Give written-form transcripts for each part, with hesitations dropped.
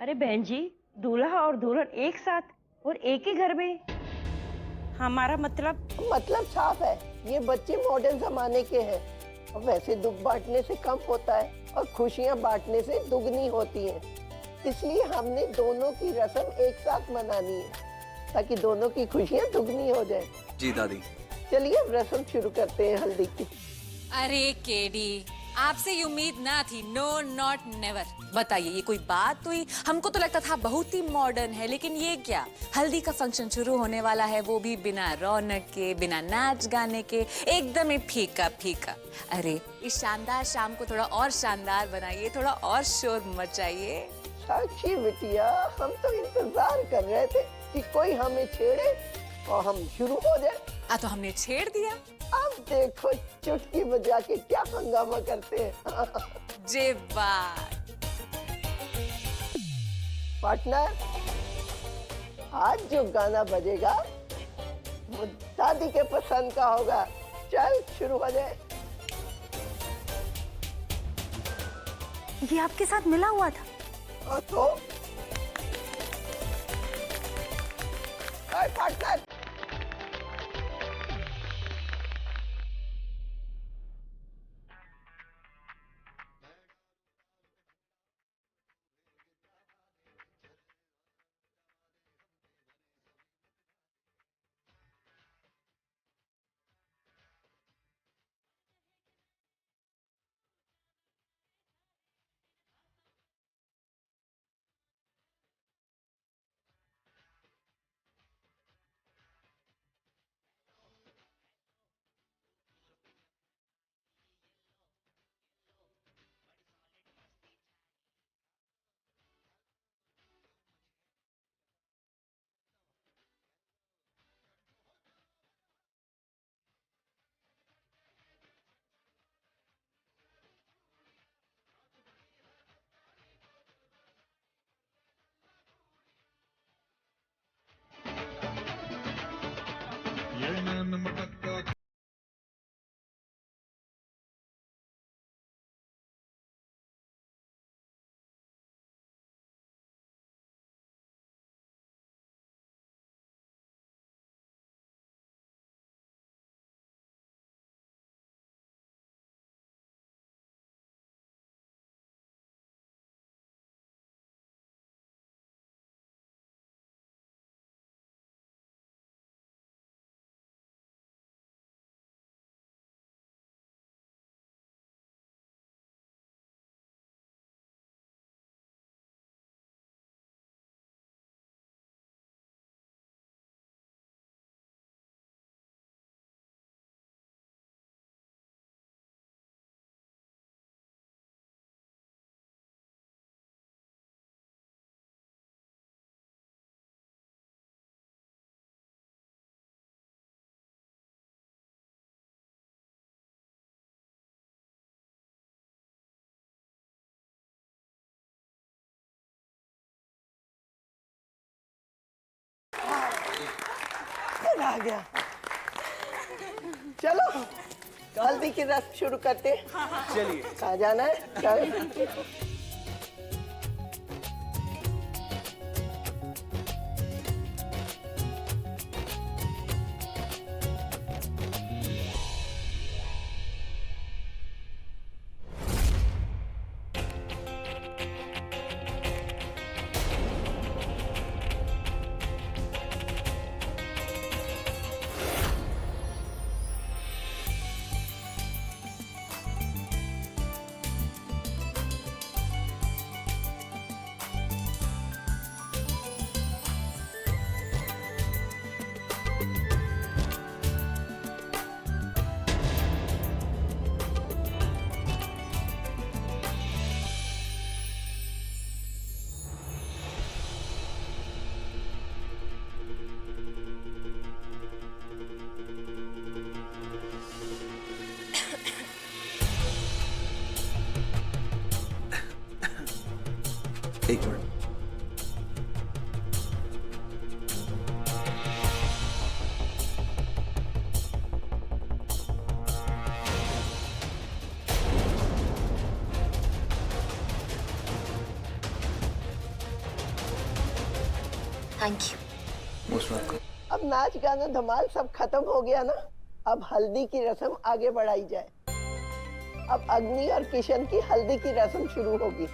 अरे बहन जी, दूल्हा और दुल्हन एक साथ और एक ही घर में। हमारा मतलब साफ है, ये बच्चे मॉडर्न जमाने के हैं। और वैसे दुख बांटने से कम होता है और खुशियां बांटने से दुगनी होती हैं। इसलिए हमने दोनों की रस्म एक साथ मनानी है ताकि दोनों की खुशियां दुगनी हो जाए। जी दादी। चलिए अब रस्म शुरू करते हैं हल्दी की। अरे केडी, आपसे ये उम्मीद ना थी। No not never. बताइए, ये कोई बात हुई? हमको तो लगता था बहुत ही मॉडर्न है, लेकिन ये क्या, हल्दी का फंक्शन शुरू होने वाला है, वो भी बिना रौनक के, बिना नाच गाने के, एकदम ही फीका फीका। अरे इस शानदार शाम को थोड़ा और शानदार बनाइए, थोड़ा और शोर मचाइए। साक्षी बिटिया, हम तो इंतजार कर रहे थे कि कोई हमें छेड़े और हम शुरू हो जाए। तो हमने छेड़ दिया। अब देखो चुटकी बजा के क्या हंगामा करते हैं। जे बात। पार्टनर, आज जो गाना बजेगा वो दादी के पसंद का होगा। चल शुरू हो जाए। ये आपके साथ मिला हुआ था? तो पार्टनर, आ गया। चलो हल्दी की रस्म शुरू करते हैं। चलिए। कहाँ जाना है? चल। एक minute. Thank you. Most welcome. अब नाच गाना धमाल सब खत्म हो गया ना, अब हल्दी की रस्म आगे बढ़ाई जाए। अब अग्नि और किशन की हल्दी की रस्म शुरू होगी।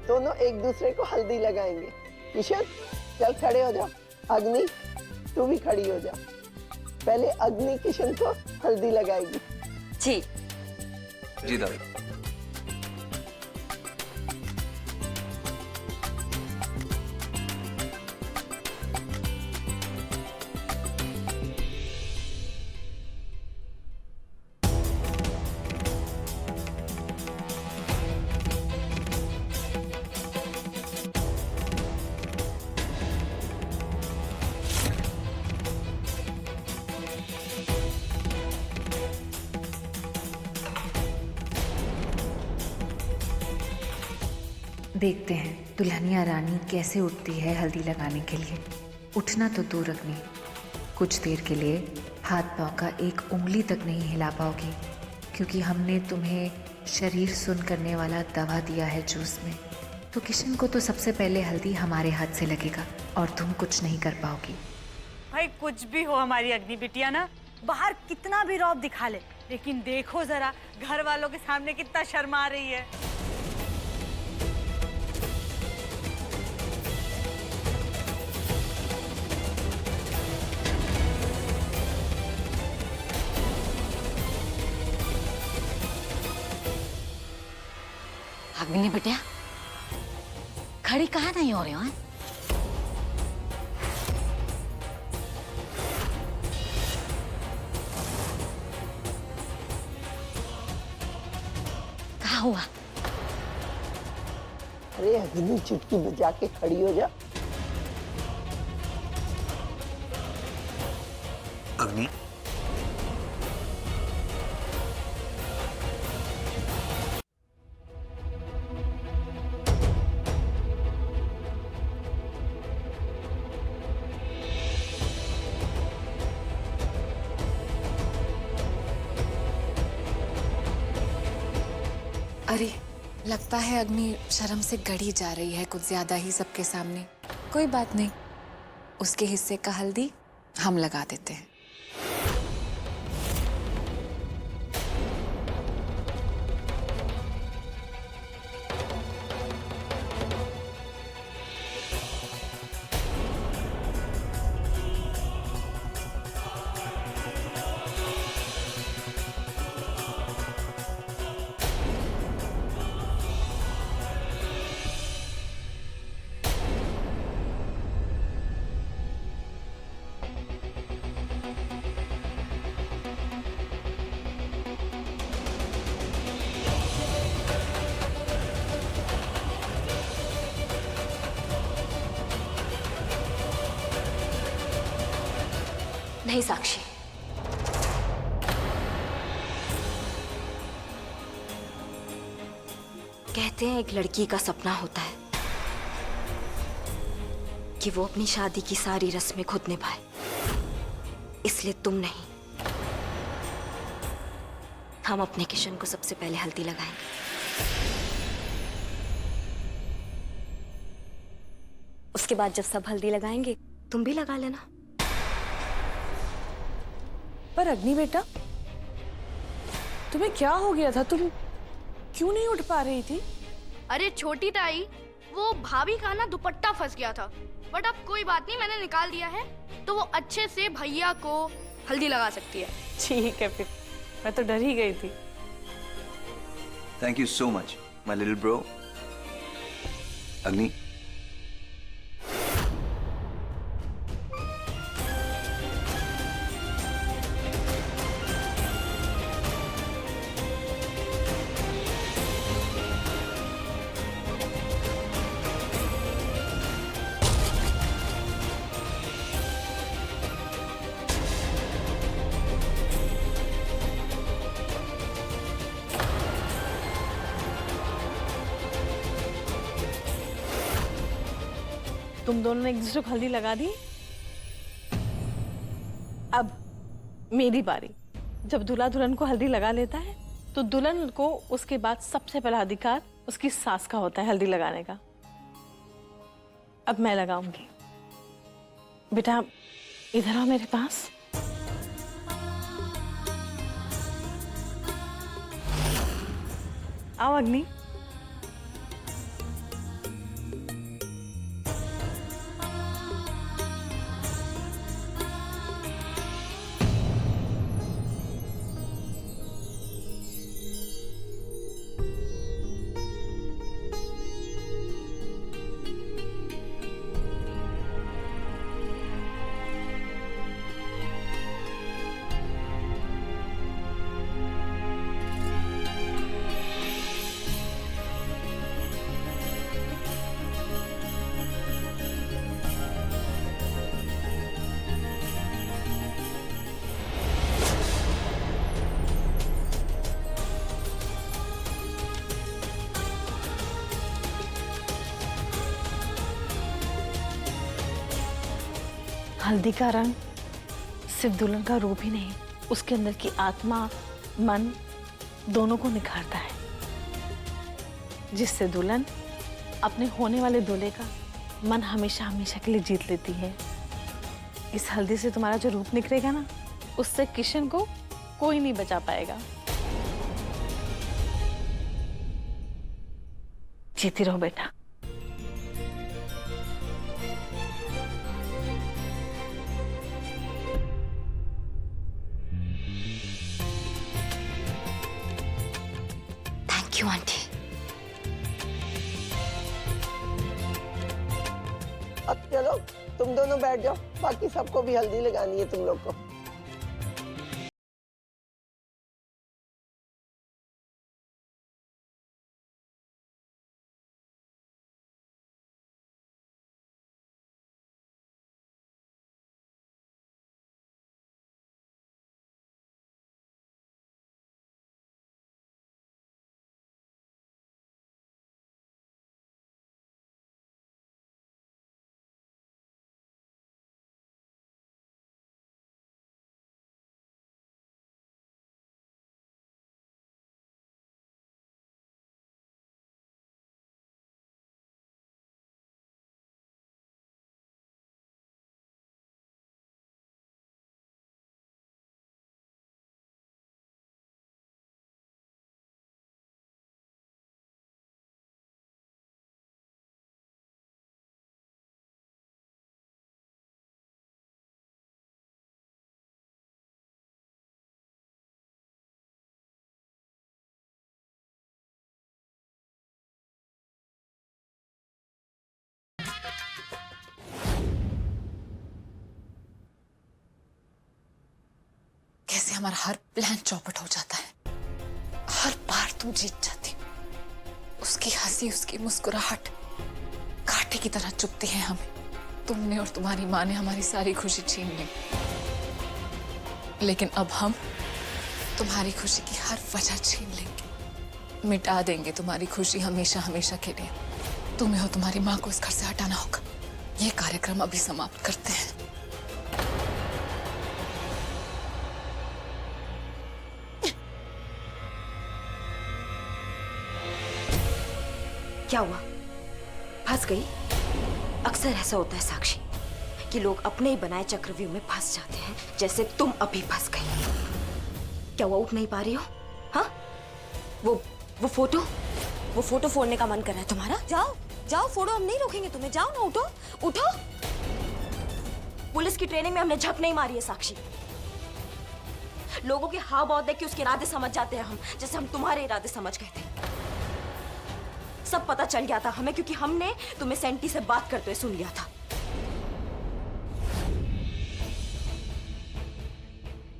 दोनों एक दूसरे को हल्दी लगाएंगे। किशन चल खड़े हो जाओ, अग्नि तू भी खड़ी हो जा। पहले अग्नि किशन को हल्दी लगाएगी। जी जी दादी। देखते हैं दुल्हनिया रानी कैसे उठती है हल्दी लगाने के लिए। उठना तो दूर रखनी, कुछ देर के लिए हाथ पाँव का एक उंगली तक नहीं हिला पाओगी, क्योंकि हमने तुम्हें शरीर सुन्न करने वाला दवा दिया है जूस में। तो किशन को तो सबसे पहले हल्दी हमारे हाथ से लगेगा और तुम कुछ नहीं कर पाओगी। भाई कुछ भी हो हमारी अग्नि बिटिया ना, बाहर कितना भी रौब दिखा ले, लेकिन देखो जरा घर वालों के सामने कितना शर्मा रही है। अग्नि बिटिया खड़ी कहाँ नहीं हो रही हो? कहाँ हुआ? अरे अग्नि चुटकी बजा के खड़ी हो जा। अग्नि अरे लगता है अग्नि शर्म से गड़ी जा रही है कुछ ज्यादा ही सबके सामने। कोई बात नहीं, उसके हिस्से का हल्दी हम लगा देते हैं। नहीं साक्षी, कहते हैं एक लड़की का सपना होता है कि वो अपनी शादी की सारी रस्में खुद निभाए, इसलिए तुम नहीं, हम अपने किशन को सबसे पहले हल्दी लगाएंगे। उसके बाद जब सब हल्दी लगाएंगे तुम भी लगा लेना। पर अग्नि बेटा, तुम्हें क्या हो गया था? तुम क्यों नहीं उठ पा रही थी? अरे छोटी ताई, वो भाभी का ना दुपट्टा फंस गया था, बट अब कोई बात नहीं, मैंने निकाल दिया है, तो वो अच्छे से भैया को हल्दी लगा सकती है। ठीक है, फिर मैं तो डर ही गई थी। Thank you so much my little bro. अग्नि तुम दोनों ने एक दूसरे को हल्दी लगा दी। अब मेरी बारी। जब दूल्हा दुल्हन को हल्दी लगा लेता है तो दुल्हन को उसके बाद सबसे पहला अधिकार उसकी सास का होता है हल्दी लगाने का। अब मैं लगाऊंगी। बेटा इधर आओ मेरे पास। आओ अग्नि। हल्दी का रंग सिर्फ दुल्हन का रूप ही नहीं, उसके अंदर की आत्मा, मन दोनों को निखारता है, जिससे दुल्हन अपने होने वाले दूल्हे का मन हमेशा हमेशा के लिए जीत लेती है। इस हल्दी से तुम्हारा जो रूप निकलेगा ना, उससे किशन को कोई नहीं बचा पाएगा। जीती रहो बेटा। Thank you aunty. अब चलो तुम दोनों बैठ जाओ, बाकी सबको भी हल्दी लगानी है तुम लोग को। कैसे हमारा हर प्लान चौपट हो जाता है। हर बार तुम जीत जाती। उसकी हंसी, उसकी मुस्कुराहट कांटे की तरह चुभती है हमें। तुमने और तुम्हारी माँ ने हमारी सारी खुशी छीन ली, लेकिन अब हम तुम्हारी खुशी की हर वजह छीन लेंगे। मिटा देंगे तुम्हारी खुशी हमेशा हमेशा के लिए। तुम्हें और तुम्हारी माँ को इस घर से हटाना होगा। ये कार्यक्रम अभी समाप्त करते हैं। क्या हुआ? फंस गई? अक्सर ऐसा होता है साक्षी कि लोग अपने ही बनाए चक्रव्यूह में फंस जाते हैं, जैसे तुम अभी फंस गई। क्या हुआ, उठ नहीं पा रही हो? हाँ, वो फोटो फोड़ने का मन कर रहा है तुम्हारा? जाओ जाओ फोड़ो, हम नहीं रोकेंगे तुम्हें। जाओ ना, उठो उठो। पुलिस की ट्रेनिंग में हमने झक नहीं मारी है साक्षी। लोगों के हाव भाव देख के उसके इरादे समझ जाते हैं हम, जैसे हम तुम्हारे इरादे समझ गए थे। सब पता चल गया था हमें, क्योंकि हमने तुम्हें सेंटी से बात करते हुए सुन लिया था।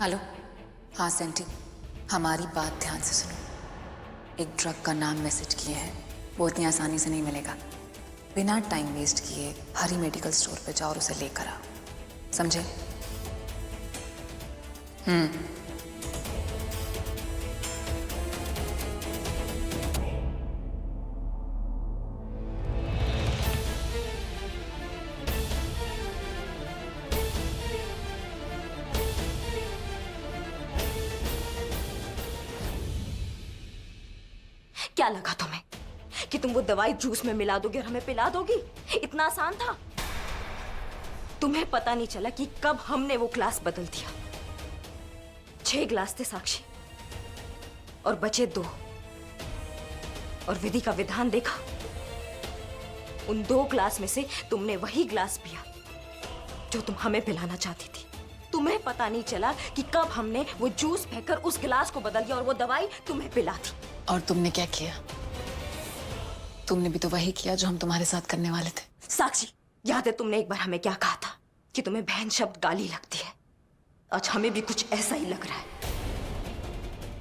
हेलो, हाँ सेंटी, हमारी बात ध्यान से सुनो। एक ड्रग का नाम मैसेज किए हैं, वो इतनी आसानी से नहीं मिलेगा। बिना टाइम वेस्ट किए हरी मेडिकल स्टोर पे जाओ और उसे लेकर आओ, समझे? क्या लगा तुम्हें कि तुम वो दवाई जूस में मिला दोगी और हमें पिला दोगी? इतना उतना आसान था? तुम्हें पता नहीं चला कि कब हमने वो ग्लास बदल दिया। 6 ग्लास थे साक्षी, और बचे 2। और विधि का विधान देखा? उन 2 ग्लास में से तुमने वही ग्लास पिया जो तुम हमें पिलाना चाहती थी। तुम्हें पता नहीं चला कि कब हमने वो जूस फेंककर उस गिलास को बदल दिया और वो दवाई तुम्हें पिला दी। और तुमने क्या किया? तुमने भी तो वही किया जो हम तुम्हारे साथ करने वाले थे। साक्षी, याद है तुमने एक बार हमें क्या कहा था कि तुम्हें बहन शब्द गाली लगती है? आज हमें भी कुछ ऐसा ही लग रहा है।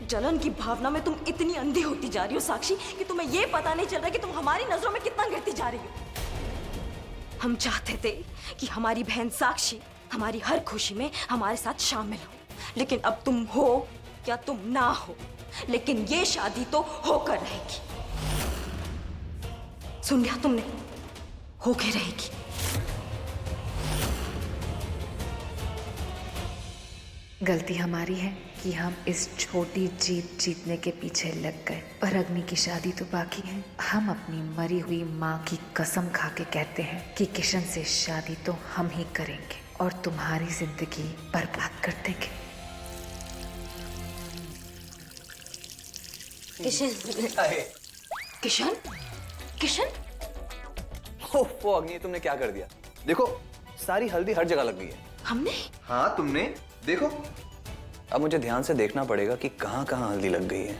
जलन की भावना में तुम इतनी अंधी होती जा रही हो साक्षी कि तुम्हें ये पता नहीं चल रहा कि तुम हमारी नजरों में कितना गिरती जा रही हो। हम चाहते थे कि हमारी बहन साक्षी हमारी हर खुशी में हमारे साथ शामिल हो, लेकिन अब तुम हो या तुम ना हो, लेकिन ये शादी तो होकर रहेगी। सुन लिया तुमने? होके रहेगी। गलती हमारी है कि हम इस छोटी जीत जीतने के पीछे लग गए, पर अग्नि की शादी तो बाकी है। हम अपनी मरी हुई माँ की कसम खा के कहते हैं कि किशन से शादी तो हम ही करेंगे और तुम्हारी जिंदगी बर्बाद कर देंगे। किशन, किशन, वो अग्नि, तुमने क्या कर दिया? देखो, सारी हल्दी हर जगह लग गई है। हमने? हाँ, तुमने देखो। अब मुझे ध्यान से देखना पड़ेगा कि कहाँ कहाँ हल्दी लग गई है।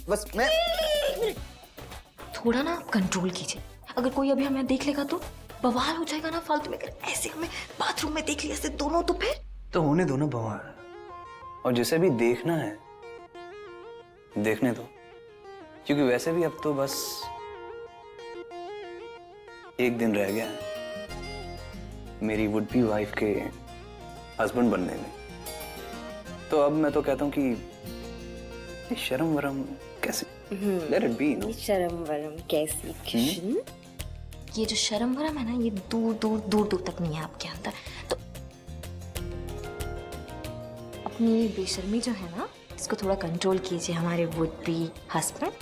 बस मैं थोड़ा ना कंट्रोल कीजिए। अगर कोई अभी हमें देख लेगा तो बवाल हो जाएगा ना फालतू में। ऐसे हमें बाथरूम में देख लिया ऐसे दोनों, तो फिर तो होने दो ना बवाल। और जिसे भी देखना है देखने दो, क्योंकि वैसे भी अब तो बस एक दिन रह गया है मेरी वुड बी वाइफ के हस्बैंड बनने में। तो अब मैं तो कहता हूँ कि शर्म वरम कैसे, लेट इट बी। शर्म वरम कैसी किशन? ये जो शर्म वरम है ना, ये दूर दूर दूर दूर तक नहीं है आपके अंदर। तो अपनी बेशर्मी जो है ना, इसको थोड़ा कंट्रोल कीजिए हमारे वुड बी हस्बैंड।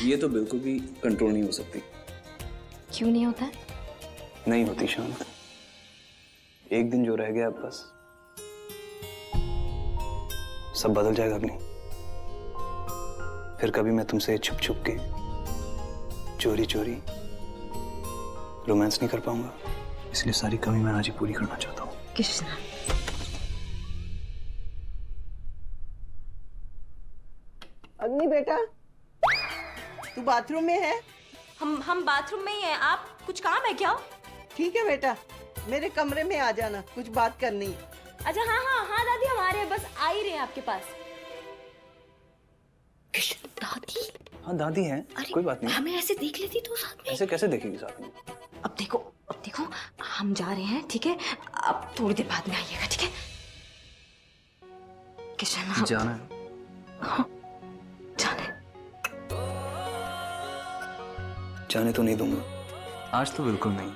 ये तो बिल्कुल भी कंट्रोल नहीं हो सकती। क्यों नहीं होता? नहीं होती शांत। एक दिन जो रह गया अब बस सब बदल जाएगा अग्नि। फिर कभी मैं तुमसे छुप छुप के चोरी चोरी रोमांस नहीं कर पाऊंगा। इसलिए सारी कमी मैं आज ही पूरी करना चाहता हूँ। कृष्णा, अग्नि बेटा, तू बाथरूम में है? हम बाथरूम में ही हैं। आप कुछ काम है क्या? ठीक है बेटा, मेरे कमरे में आ जाना, कुछ बात करनी है। अच्छा, हाँ हाँ हाँ दादी, हमारे बस आ ही रहे हैं आपके पास। कृष्ण, दादी? हाँ दादी हैं, कोई बात नहीं। हमें ऐसे देख लेती तो साथ में। ऐसे कैसे देखेगी साथ में? अब देखो हम जा रहे हैं, ठीक है? अब थोड़ी देर बाद में आइएगा, ठीक है? कृष्ण, जाना है? हाँ, जाना है। जाने तो नहीं दूंगा आज, तो बिल्कुल नहीं।